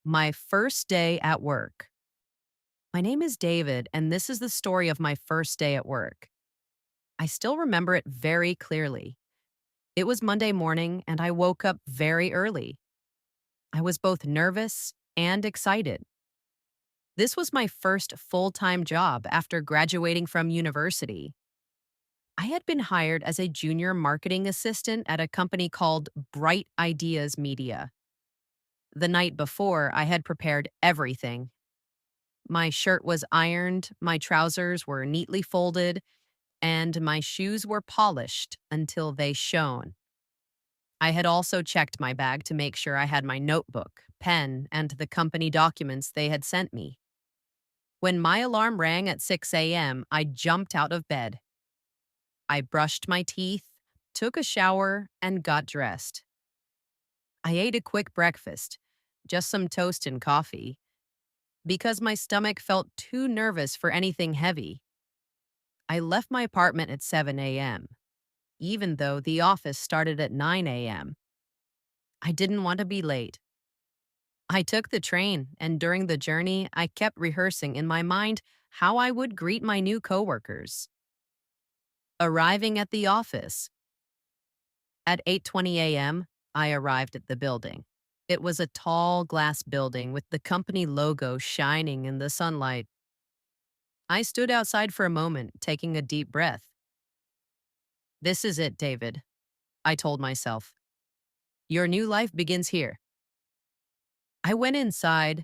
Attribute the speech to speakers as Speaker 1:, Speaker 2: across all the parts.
Speaker 1: My first day at work. My name is David, and this is the story of my first day at work. I still remember it very clearly. It was Monday morning, and I woke up very early. I was both nervous and excited. This was my first full time job after graduating from university. I had been hired as a junior marketing assistant at a company called Bright Ideas Media. The night before, I had prepared everything. My shirt was ironed, my trousers were neatly folded, and my shoes were polished until they shone. I had also checked my bag to make sure I had my notebook, pen, and the company documents they had sent me. When my alarm rang at 6 a.m., I jumped out of bed. I brushed my teeth, took a shower, and got dressed. I ate a quick breakfast, just some toast and coffee, because my stomach felt too nervous for anything heavy. I left my apartment at 7 a.m., even though the office started at 9 a.m. I didn't want to be late. I took the train, and during the journey, I kept rehearsing in my mind how I would greet my new coworkers. Arriving at the office. At 8:20 a.m., I arrived at the building. It was a tall glass building with the company logo shining in the sunlight. I stood outside for a moment, taking a deep breath. This is it, David, I told myself. Your new life begins here. I went inside,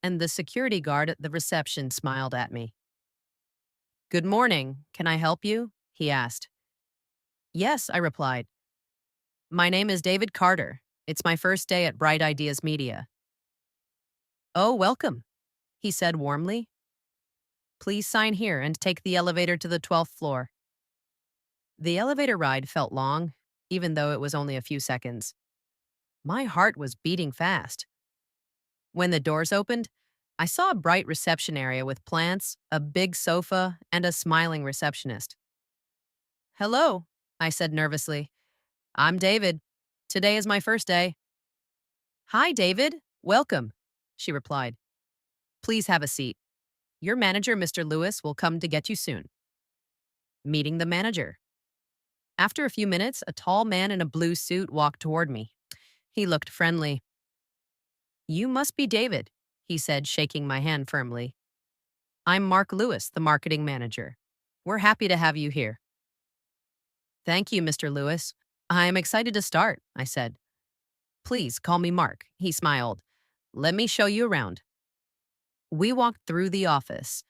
Speaker 1: and the security guard at the reception smiled at me. Good morning. Can I help you? He asked. Yes, I replied. My name is David Carter. It's my first day at Bright Ideas Media. Oh, welcome, he said warmly. Please sign here and take the elevator to the 12th floor. The elevator ride felt long, even though it was only a few seconds. My heart was beating fast. When the doors opened, I saw a bright reception area with plants, a big sofa, and a smiling receptionist. Hello, I said nervously. I'm David. Today is my first day. Hi, David. Welcome, she replied. Please have a seat. Your manager, Mr. Lewis, will come to get you soon. Meeting the manager. After a few minutes, a tall man in a blue suit walked toward me. He looked friendly. You must be David, he said, shaking my hand firmly. I'm Mark Lewis, the marketing manager. We're happy to have you here. Thank you, Mr. Lewis. I am excited to start, I said. Please call me Mark, he smiled. Let me show you around. We walked through the office.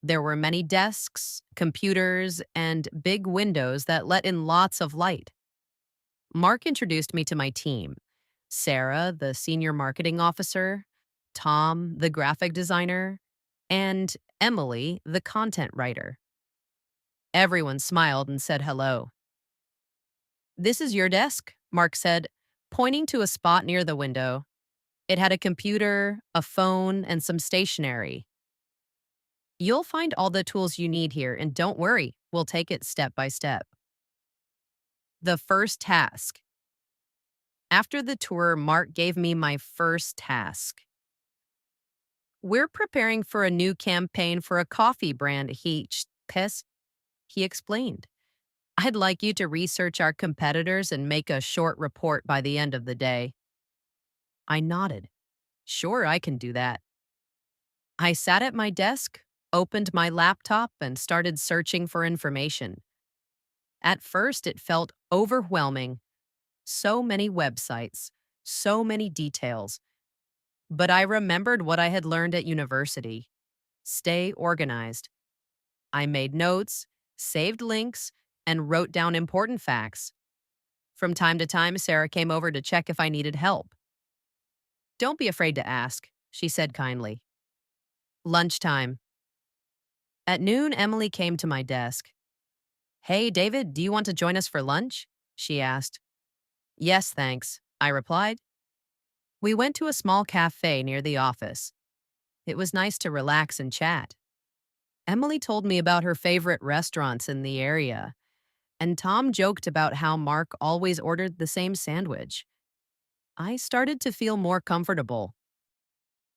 Speaker 1: There were many desks, computers, and big windows that let in lots of light. Mark introduced me to my team. Sarah, the senior marketing officer, Tom, the graphic designer, and Emily, the content writer. Everyone smiled and said hello. This is your desk, Mark said, pointing to a spot near the window. It had a computer, a phone, and some stationery. You'll find all the tools you need here, and don't worry, we'll take it step by step. The first task. After the tour, Mark gave me my first task. We're preparing for a new campaign for a coffee brand, he explained. I'd like you to research our competitors and make a short report by the end of the day. I nodded. Sure, I can do that. I sat at my desk, opened my laptop, and started searching for information. At first, it felt overwhelming. So many websites, so many details. But I remembered what I had learned at university. Stay organized. I made notes, saved links, and wrote down important facts. From time to time, Sarah came over to check if I needed help. Don't be afraid to ask, she said kindly. Lunchtime. At noon, Emily came to my desk. Hey, David, do you want to join us for lunch? She asked. Yes, thanks, I replied. We went to a small cafe near the office. It was nice to relax and chat. Emily told me about her favorite restaurants in the area, and Tom joked about how Mark always ordered the same sandwich. I started to feel more comfortable.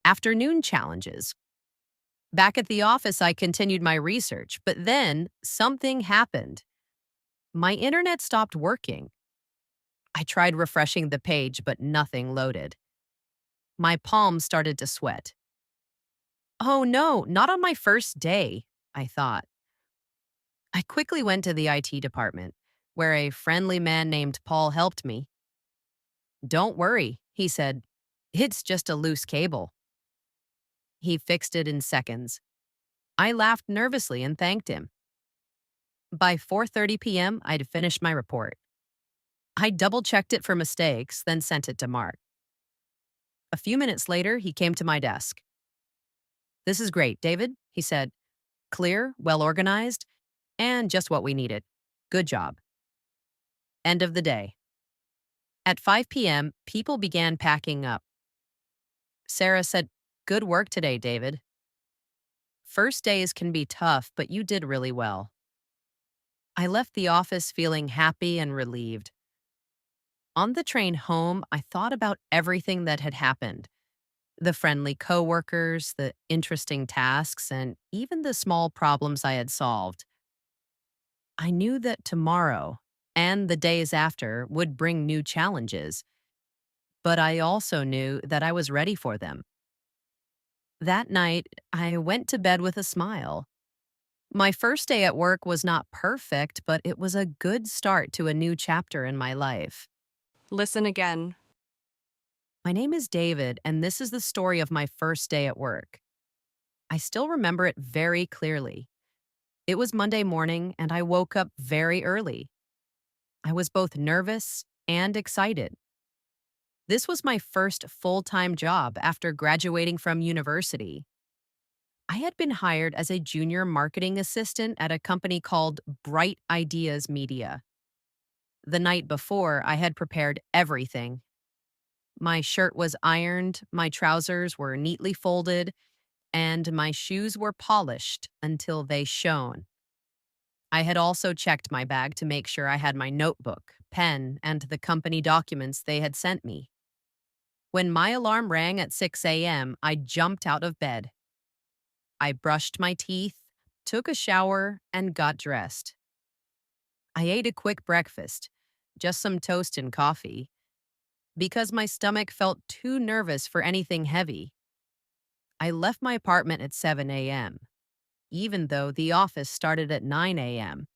Speaker 1: Afternoon challenges. Back at the office, I continued my research, but then something happened. My internet stopped working. I tried refreshing the page, but nothing loaded. My palms started to sweat. Oh no, not on my first day, I thought. I quickly went to the IT department, where a friendly man named Paul helped me. Don't worry, he said. It's just a loose cable. He fixed it in seconds. I laughed nervously and thanked him. By 4:30 p.m., I'd finished my report. I double-checked it for mistakes, then sent it to Mark. A few minutes later, he came to my desk. This is great, David, he said. Clear, well organized, and just what we needed. Good job. End of the day. At 5 p.m., people began packing up. Sarah said, Good work today, David. First days can be tough, but you did really well. I left the office feeling happy and relieved. On the train home, I thought about everything that had happened. The friendly coworkers, the interesting tasks, and even the small problems I had solved. I knew that tomorrow and the days after would bring new challenges, but I also knew that I was ready for them. That night, I went to bed with a smile. My first day at work was not perfect, but it was a good start to a new chapter in my life.
Speaker 2: Listen again.
Speaker 1: My name is David, and this is the story of my first day at work. I still remember it very clearly. It was Monday morning, and I woke up very early. I was both nervous and excited. This was my first full-time job after graduating from university. I had been hired as a junior marketing assistant at a company called Bright Ideas Media. The night before, I had prepared everything. My shirt was ironed, my trousers were neatly folded, and my shoes were polished until they shone. I had also checked my bag to make sure I had my notebook, pen, and the company documents they had sent me. When my alarm rang at 6 a.m., I jumped out of bed. I brushed my teeth, took a shower, and got dressed. I ate a quick breakfast, just some toast and coffee, because my stomach felt too nervous for anything heavy. I left my apartment at 7 a.m., even though the office started at 9 a.m.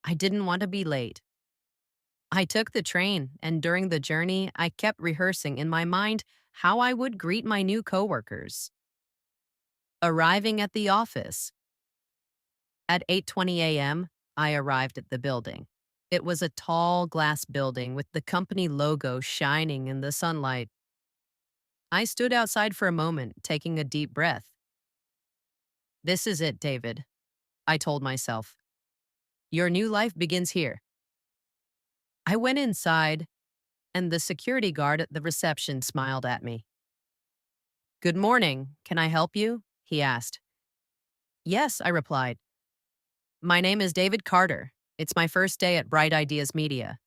Speaker 1: I didn't want to be late. I took the train, and during the journey, I kept rehearsing in my mind how I would greet my new coworkers. Arriving at the office. At 8:20 a.m., I arrived at the building. It was a tall glass building with the company logo shining in the sunlight. I stood outside for a moment, taking a deep breath. This is it, David, I told myself. Your new life begins here. I went inside, and the security guard at the reception smiled at me. Good morning. Can I help you? He asked. Yes, I replied. My name is David Carter. It's my first day at Bright Ideas Media.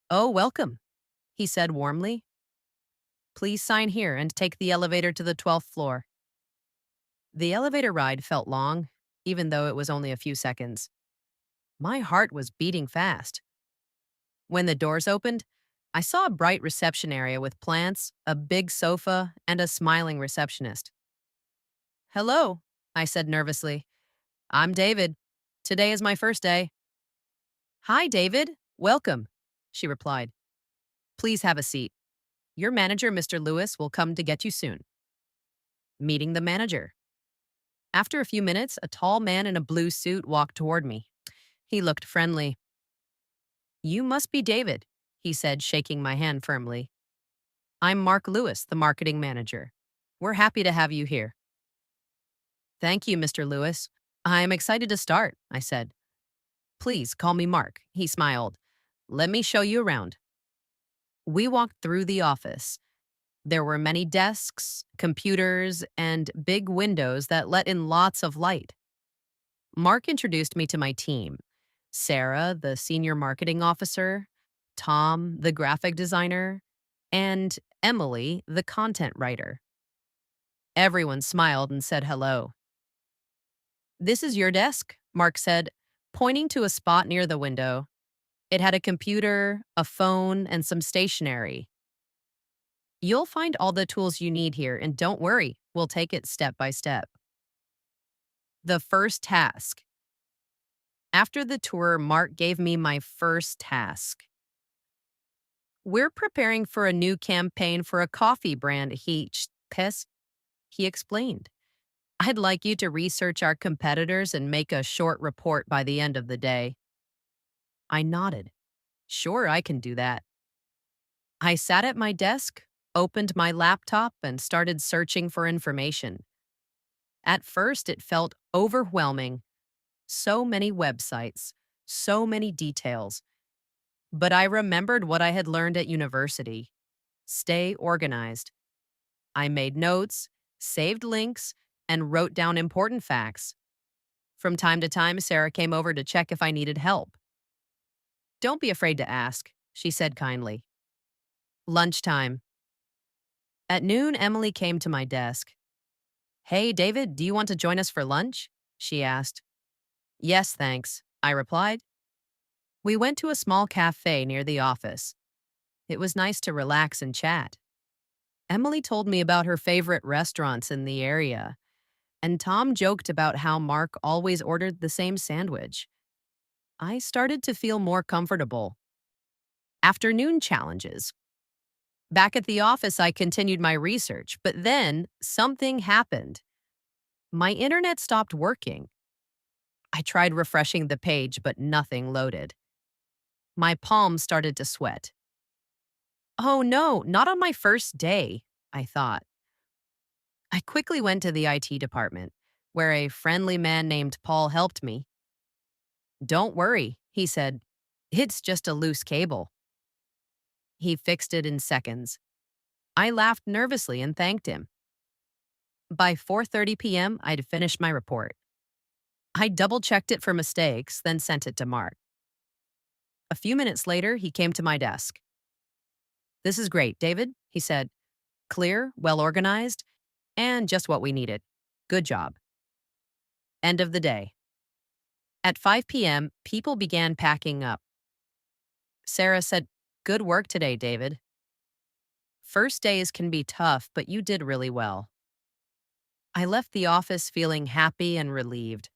Speaker 1: Oh, welcome, he said warmly. Please sign here and take the elevator to the 12th floor. The elevator ride felt long, even though it was only a few seconds. My heart was beating fast. When the doors opened, I saw a bright reception area with plants, a big sofa, and a smiling receptionist. Hello, I said nervously. I'm David. Today is my first day. Hi, David. Welcome, she replied. Please have a seat. Your manager, Mr. Lewis, will come to get you soon. Meeting the manager. After a few minutes, a tall man in a blue suit walked toward me. He looked friendly. You must be David, he said, shaking my hand firmly. I'm Mark Lewis, the marketing manager. We're happy to have you here. Thank you, Mr. Lewis. I'm excited to start, I said. Please call me Mark, he smiled. Let me show you around. We walked through the office. There were many desks, computers, and big windows that let in lots of light. Mark introduced me to my team. Sarah, the senior marketing officer, Tom, the graphic designer, and Emily, the content writer. Everyone smiled and said hello. "This is your desk," Mark said, pointing to a spot near the window. It had a computer, a phone, and some stationery. "You'll find all the tools you need here, and don't worry, we'll take it step by step." The first task. After the tour, Mark gave me my first task. "We're preparing for a new campaign for a coffee brand," he explained. "I'd like you to research our competitors and make a short report by the end of the day." I nodded. "Sure, I can do that." I sat at my desk, opened my laptop, and started searching for information. At first, it felt overwhelming. So many websites, so many details. But I remembered what I had learned at university. Stay organized. I made notes, saved links, and wrote down important facts. From time to time, Sarah came over to check if I needed help. "Don't be afraid to ask," she said kindly. Lunchtime. At noon, Emily came to my desk. "Hey, David, do you want to join us for lunch?" she asked. "Yes, thanks," I replied. We went to a small cafe near the office. It was nice to relax and chat. Emily told me about her favorite restaurants in the area, and Tom joked about how Mark always ordered the same sandwich. I started to feel more comfortable. Afternoon challenges. Back at the office, I continued my research, but then something happened. My internet stopped working. I tried refreshing the page, but nothing loaded. My palms started to sweat. "Oh no, not on my first day," I thought. I quickly went to the IT department, where a friendly man named Paul helped me. "Don't worry," he said. "It's just a loose cable." He fixed it in seconds. I laughed nervously and thanked him. By 4:30 p.m., I'd finished my report. I double-checked it for mistakes, then sent it to Mark. A few minutes later, he came to my desk. "This is great, David," he said. "Clear, well-organized, and just what we needed. Good job." End of the day. At 5 p.m., people began packing up. Sarah said, "Good work today, David. First days can be tough, but you did really well." I left the office feeling happy and relieved.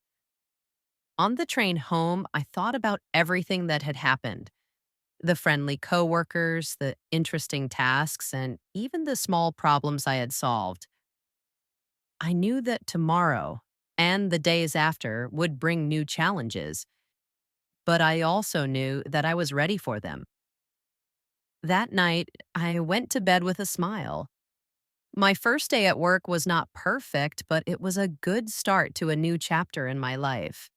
Speaker 1: On the train home, I thought about everything that had happened. The friendly coworkers, the interesting tasks, and even the small problems I had solved. I knew that tomorrow and the days after would bring new challenges, but I also knew that I was ready for them. That night, I went to bed with a smile. My first day at work was not perfect, but it was a good start to a new chapter in my life.